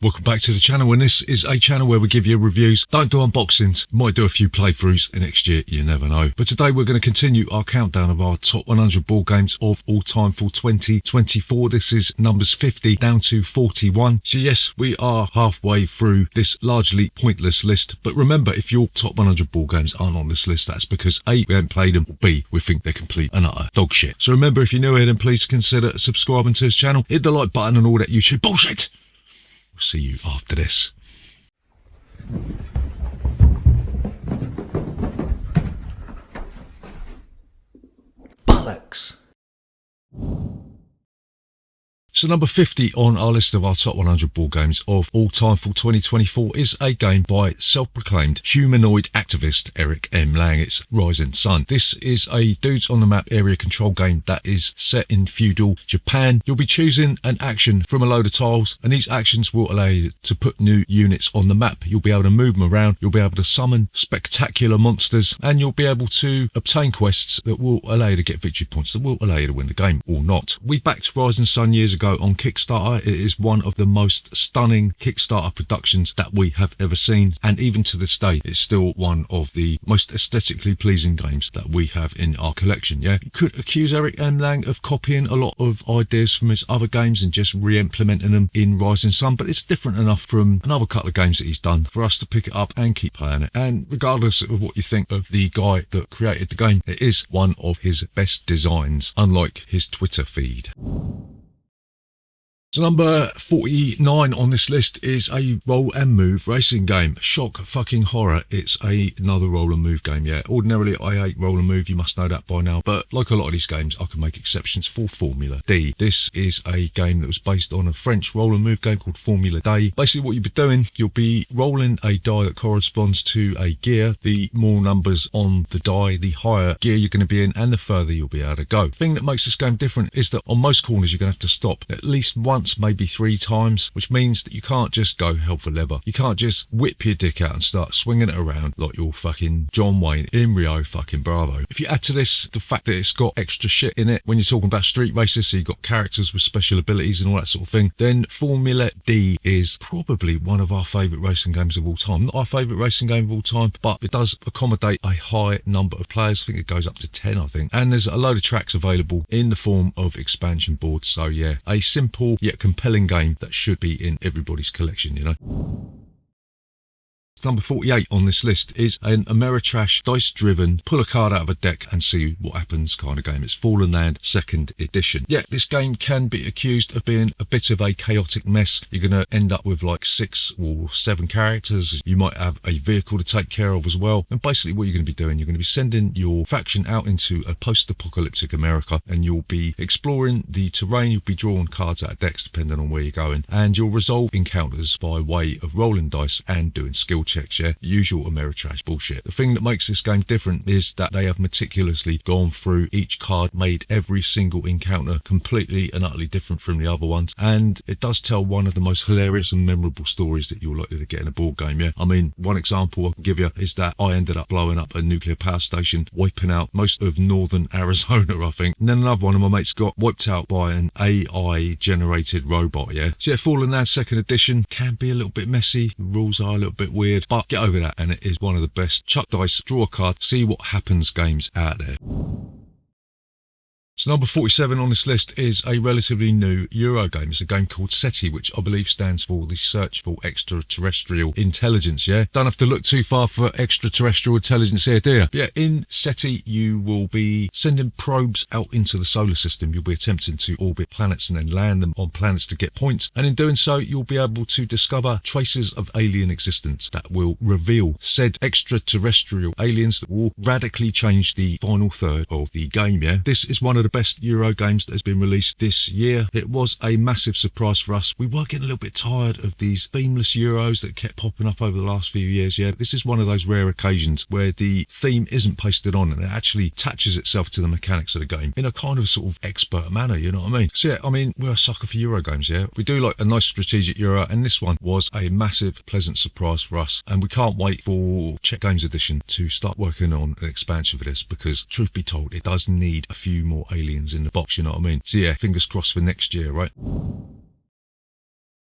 Welcome back to the channel, and this is a channel where we give you reviews, don't do unboxings, might do a few playthroughs next year, you never know. But today we're going to continue our countdown of our top 100 board games of all time for 2024. This is numbers 50 down to 41. So yes, we are halfway through this largely pointless list, but remember, if your top 100 board games aren't on this list, that's because A, we haven't played them, or B, we think they're complete and utter dog shit. So remember, if you're new here, then please consider subscribing to this channel, hit the like button and all that YouTube bullshit. See you after this. Bollocks. So number 50 on our list of our top 100 board games of all time for 2024 is a game by self-proclaimed humanoid activist Eric M. Lang. It's Rising Sun. This is a dudes on the map area control game that is set in feudal Japan. You'll be choosing an action from a load of tiles, and these actions will allow you to put new units on the map. You'll be able to move them around, you'll be able to summon spectacular monsters, and you'll be able to obtain quests that will allow you to get victory points, that will allow you to win the game or not. We backed Rising Sun years ago on Kickstarter. It is one of the most stunning Kickstarter productions that we have ever seen, and even to this day it's still one of the most aesthetically pleasing games that we have in our collection. Yeah, you could accuse Eric M. Lang of copying a lot of ideas from his other games and just re-implementing them in Rising Sun, but it's different enough from another couple of games that he's done for us to pick it up and keep playing it. And regardless of what you think of the guy that created the game, it is one of his best designs, unlike his Twitter feed. So number 49 on this list is a roll and move racing game. Shock fucking horror, it's another roll and move game. Yeah, ordinarily I hate roll and move, you must know that by now, but like a lot of these games I can make exceptions for Formula D. This is a game that was based on a French roll and move game called Formula D. Basically what you'll be doing, you'll be rolling a die that corresponds to a gear. The more numbers on the die, the higher gear you're going to be in and the further you'll be able to go. The thing that makes this game different is that on most corners you're going to have to stop at least once, maybe 3 times, which means that you can't just go hell for leather. You can't just whip your dick out and start swinging it around like you're fucking John Wayne in Rio fucking Bravo. If you add to this the fact that it's got extra shit in it when you're talking about street races, so you've got characters with special abilities and all that sort of thing, then Formula D is probably one of our favourite racing games of all time. Not our favourite racing game of all time, but it does accommodate a high number of players. I think it goes up to 10, I think. And there's a load of tracks available in the form of expansion boards. So yeah, a simple yet compelling game that should be in everybody's collection, you know. Number 48 on this list is an Ameritrash dice-driven, pull a card out of a deck and see what happens kind of game. It's Fallen Land 2nd edition. Yeah, this game can be accused of being a bit of a chaotic mess. You're going to end up with like 6 or 7 characters. You might have a vehicle to take care of as well. And basically what you're going to be doing, you're going to be sending your faction out into a post-apocalyptic America, and you'll be exploring the terrain. You'll be drawing cards out of decks depending on where you're going, and you'll resolve encounters by way of rolling dice and doing skill checks. Yeah, usual Ameritrash bullshit. The thing that makes this game different is that they have meticulously gone through each card, made every single encounter completely and utterly different from the other ones, and it does tell one of the most hilarious and memorable stories that you're likely to get in a board game. Yeah, I mean, one example I can give you is that I ended up blowing up a nuclear power station, wiping out most of northern Arizona, I think, and then another one of my mates got wiped out by an AI generated robot. Yeah, so yeah, Fallen Land 2nd edition can be a little bit messy, the rules are a little bit weird, but get over that, and it is one of the best chuck dice, draw a card, see what happens games out there. So number 47 on this list is a relatively new Euro game. It's a game called Setti, which I believe stands for the Search for Extraterrestrial Intelligence. Yeah, don't have to look too far for extraterrestrial intelligence here, do you? But yeah, in Setti you will be sending probes out into the solar system. You'll be attempting to orbit planets and then land them on planets to get points, and in doing so you'll be able to discover traces of alien existence that will reveal said extraterrestrial aliens that will radically change the final third of the game. Yeah, this is one of the best Euro games that has been released this year. It was a massive surprise for us. We were getting a little bit tired of these themeless Euros that kept popping up over the last few years. Yeah, this is one of those rare occasions where the theme isn't pasted on and it actually attaches itself to the mechanics of the game in a kind of sort of expert manner, you know what I mean? So yeah, I mean, we're a sucker for Euro games. Yeah, we do like a nice strategic Euro, and this one was a massive pleasant surprise for us, and we can't wait for Czech Games Edition to start working on an expansion for this, because truth be told, it does need a few more aliens in the box, you know what I mean? So yeah, fingers crossed for next year, right?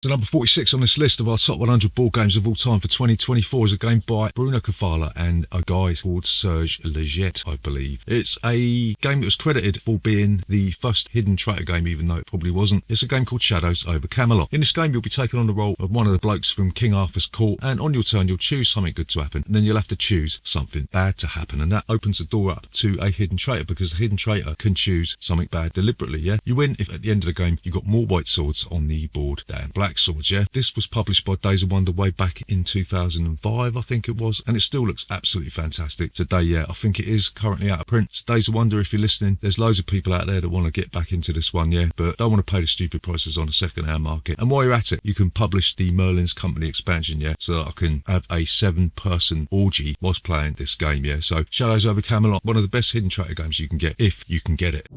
So So number 46 on this list of our top 100 board games of all time for 2024 is a game by Bruno Cafala and a guy called Serge Leggett, I believe. It's a game that was credited for being the first hidden traitor game, even though it probably wasn't. It's a game called Shadows over Camelot. In this game, you'll be taking on the role of one of the blokes from King Arthur's court, and on your turn, you'll choose something good to happen, and then you'll have to choose something bad to happen, and that opens the door up to a hidden traitor, because the hidden traitor can choose something bad deliberately, yeah? You win if at the end of the game, you've got more white swords on the board than black swords, yeah? This was published by Days of Wonder way back in 2005, I think it was, and it still looks absolutely fantastic today, yeah. I think it is currently out of print. So Days of Wonder, if you're listening, there's loads of people out there that want to get back into this one, yeah, but don't want to pay the stupid prices on the second-hand market. And while you're at it, you can publish the Merlin's Company expansion, yeah, so that I can have a 7-person orgy whilst playing this game, yeah. So Shadows over Camelot, one of the best hidden traitor games you can get, if you can get it.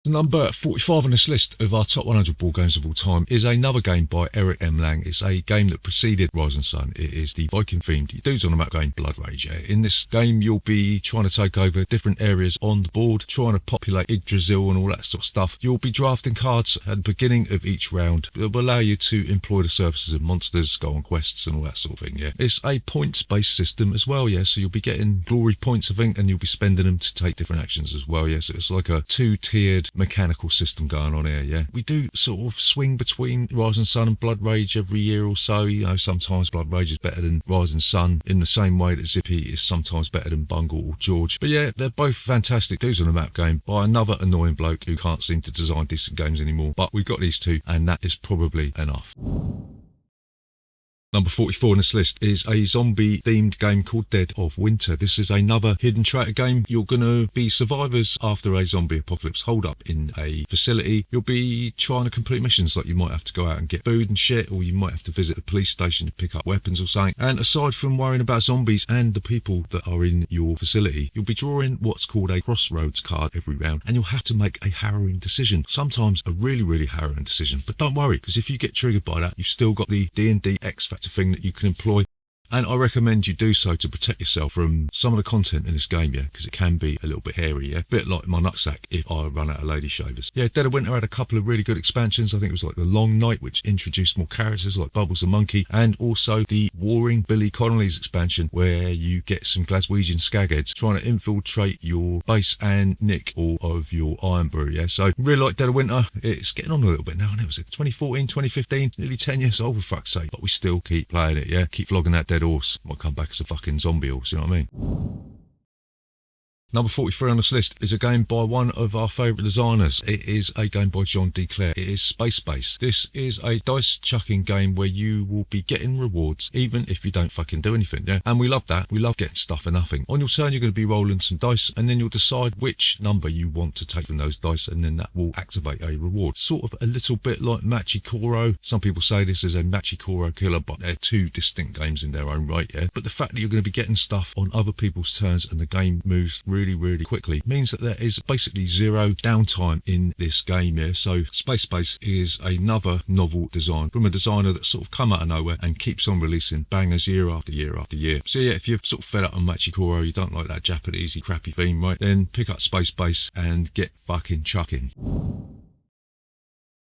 Number 45 on this list of our top 100 board games of all time is another game by Eric M. Lang. It's a game that preceded Rise and Sun. It is the Viking-themed Dudes on the Map game, Blood Rage. In this game, you'll be trying to take over different areas on the board, trying to populate Yggdrasil and all that sort of stuff. You'll be drafting cards at the beginning of each round that will allow you to employ the services of monsters, go on quests and all that sort of thing, yeah. It's a points-based system as well, yeah, so you'll be getting glory points, I think, and you'll be spending them to take different actions as well, yeah. So it's like a 2-tiered mechanical system going on here, yeah. We do sort of swing between Rise and Sun and Blood Rage every year or so, you know. Sometimes Blood Rage is better than Rise and Sun, in the same way that Zippy is sometimes better than Bungle or George. But yeah, they're both fantastic Dudes on the Map game by another annoying bloke who can't seem to design decent games anymore. But we've got these two, and that is probably enough. Number 44 on this list is a zombie-themed game called Dead of Winter. This is another hidden traitor game. You're going to be survivors after a zombie apocalypse hold-up in a facility. You'll be trying to complete missions, like you might have to go out and get food and shit, or you might have to visit the police station to pick up weapons or something. And aside from worrying about zombies and the people that are in your facility, you'll be drawing what's called a crossroads card every round, and you'll have to make a harrowing decision. Sometimes a really, really harrowing decision. But don't worry, because if you get triggered by that, you've still got the D&D X Factor thing that you can employ, and I recommend you do so to protect yourself from some of the content in this game, yeah, because it can be a little bit hairy, yeah, a bit like my nutsack if I run out of lady shavers. Yeah, Dead of Winter had a couple of really good expansions. I think it was like the Long Night, which introduced more characters like Bubbles the Monkey, and also the Warring Billy Connolly's expansion, where you get some Glaswegian skagheads trying to infiltrate your base and nick all of your iron brew, yeah. So really like Dead of Winter. It's getting on a little bit now, and it was 2014, 2015, nearly 10 years old, for fuck's sake, but we still keep playing it, yeah, keep flogging that dead horse. Might come back as a fucking zombie horse, you know what I mean? Number 43 on this list is a game by one of our favourite designers. It is a game by John D. Clare. It is space-based. This is a dice-chucking game where you will be getting rewards even if you don't fucking do anything, yeah? And we love that. We love getting stuff for nothing. On your turn, you're going to be rolling some dice, and then you'll decide which number you want to take from those dice, and then that will activate a reward. Sort of a little bit like Machikoro. Some people say this is a Machikoro killer, but they're two distinct games in their own right, yeah? But the fact that you're going to be getting stuff on other people's turns and the game moves really quickly means that there is basically zero downtime in this game here. So Space Base is another novel design from a designer that's sort of come out of nowhere and keeps on releasing bangers year after year after year. So yeah, if you've sort of fed up on Machikoro, you don't like that Japanesey crappy theme, right, then pick up Space Base and get fucking chucking.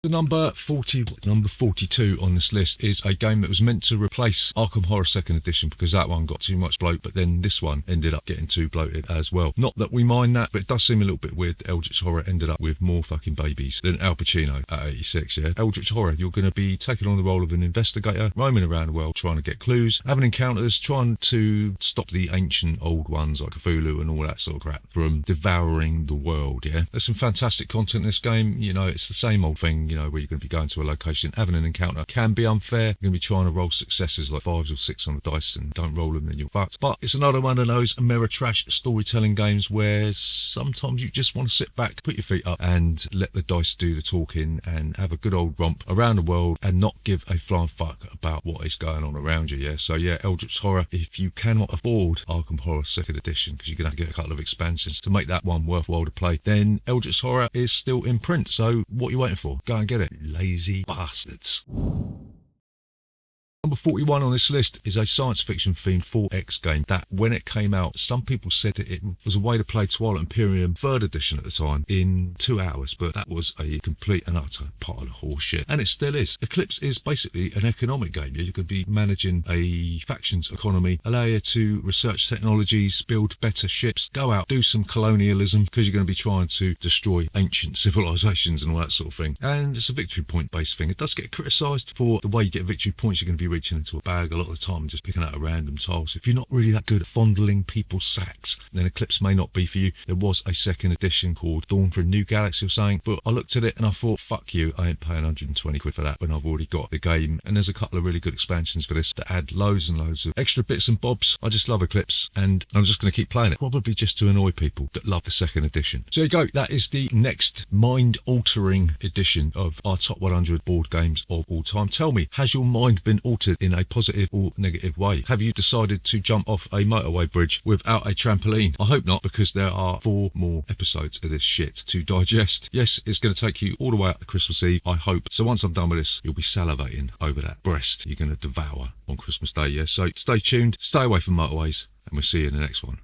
The number 42 on this list is a game that was meant to replace Arkham Horror 2nd Edition, because that one got too much bloat, but then this one ended up getting too bloated as well. Not that we mind that, but it does seem a little bit weird that Eldritch Horror ended up with more fucking babies than Al Pacino at 86, yeah? Eldritch Horror, you're going to be taking on the role of an investigator, roaming around the world trying to get clues, having encounters, trying to stop the ancient old ones like Cthulhu and all that sort of crap from devouring the world, yeah? There's some fantastic content in this game. You know, it's the same old thing, you know, where you're going to be going to a location, having an encounter can be unfair. You're going to be trying to roll successes like 5s or 6 on the dice, and don't roll them, then you're fucked. But it's another one of those Ameritrash storytelling games where sometimes you just want to sit back, put your feet up, and let the dice do the talking, and have a good old romp around the world, and not give a flying fuck about what is going on around you, yeah? So yeah, Eldritch Horror, if you cannot afford Arkham Horror 2nd Edition, because you're going to have to get a couple of expansions to make that one worthwhile to play, then Eldritch Horror is still in print. So what are you waiting for? Go and get it, lazy bastards. Number 41 on this list is a science fiction themed 4X game that, when it came out, some people said that it was a way to play Twilight Imperium 3rd edition at the time in 2 hours, but that was a complete and utter pile of horseshit, and it still is. Eclipse is basically an economic game. You could be managing a factions economy, allow you to research technologies, build better ships, go out, do some colonialism, because you're going to be trying to destroy ancient civilizations and all that sort of thing. And it's a victory point based thing. It does get criticised for the way you get victory points. You're going to be reaching into a bag a lot of the time and just picking out a random tile. So if you're not really that good at fondling people's sacks, then Eclipse may not be for you. There was a 2nd edition called Dawn for a New Galaxy or something, but I looked at it and I thought, fuck you, I ain't paying 120 quid for that when I've already got the game. And there's a couple of really good expansions for this that add loads and loads of extra bits and bobs. I just love Eclipse, and I'm just going to keep playing it, probably just to annoy people that love the 2nd edition. So there you go, that is the next mind-altering edition of our top 100 board games of all time. Tell me, has your mind been altered in a positive or negative way? Have you decided to jump off a motorway bridge without a trampoline? I hope not, because there are 4 more episodes of this shit to digest. Yes, it's going to take you all the way up to Christmas Eve, I hope. So once I'm done with this, you'll be salivating over that breast you're going to devour on Christmas Day, yeah? So stay tuned, stay away from motorways, and we'll see you in the next one.